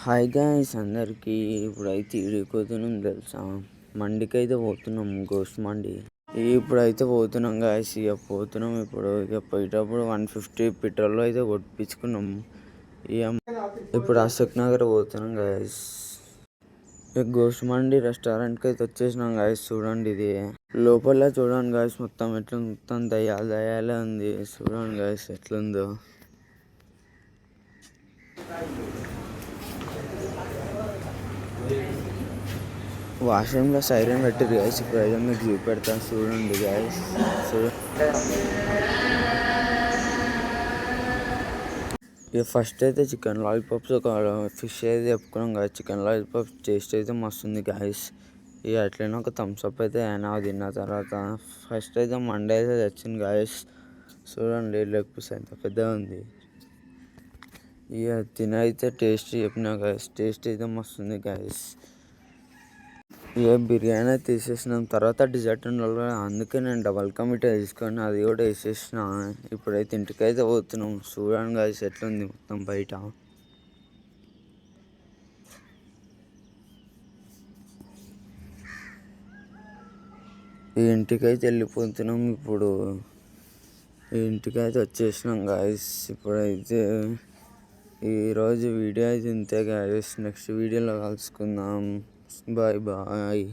Hi guys అందరికీ. ఇప్పుడైతే ఈడిపోతున్నాం తెలుసా, మండికైతే పోతున్నాం, గోస్ట్ మండి. ఇప్పుడైతే పోతున్నాం గాయస్. పోతున్నాం ఇక పోయేటప్పుడు 150 పెట్రోల్ అయితే కొట్టించుకున్నాం. ఇక ఇప్పుడు అశోక్ నగర్ పోతున్నాం గాయస్. గోస్ట్ మండి రెస్టారెంట్కి అయితే వచ్చేసినాం గాయస్. చూడండి ఇది లోపల చూడండి గాయస్, మొత్తం దయ్యాలే ఉంది. చూడండి గాయస్ ఎట్లుందో. వాష్రూమ్లో సైరన్ పెట్టిరు గాయస్. ఇప్పుడు అయితే మీకు చూపెడతాను చూడండి గాయస్. ఇక ఫస్ట్ అయితే చికెన్ లాలీపాప్స్ ఒక ఫిష్ అయితే చెప్పుకున్నాం కదా. చికెన్ లాలీపాప్స్ టేస్ట్ అయితే మస్తు ఉంది గాయస్. ఇక అట్లనే ఒక థమ్స్అప్ అయితే అయినా తిన్న తర్వాత ఫస్ట్ అయితే మండే అయితే తెచ్చింది గాయస్. చూడండి లెగ్ పీస్ ఎంత పెద్దగా ఉంది. ఇక తినైతే టేస్ట్ చెప్పిన గాయస్, టేస్ట్ అయితే మస్తు ఉంది గాయస్. ఇక బిర్యానీ తీసేసినాం తర్వాత డిజర్ట్ ఉండాలి, అందుకే నేను డబల్ కా మీఠా తీసుకొని అది కూడా వేసేసిన. ఇప్పుడైతే ఇంటికైతే పోతున్నాం. చూడండి గాయస్ ఎట్లుంది మొత్తం బయట. ఈ ఇంటికైతే వెళ్ళిపోతున్నాం. ఇప్పుడు ఈ ఇంటికైతే వచ్చేసినాం గాయస్. ఇప్పుడైతే ఈరోజు వీడియో అయితే ఇంతే గాయస్. నెక్స్ట్ వీడియోలో కలుసుకుందాం. Bye bye.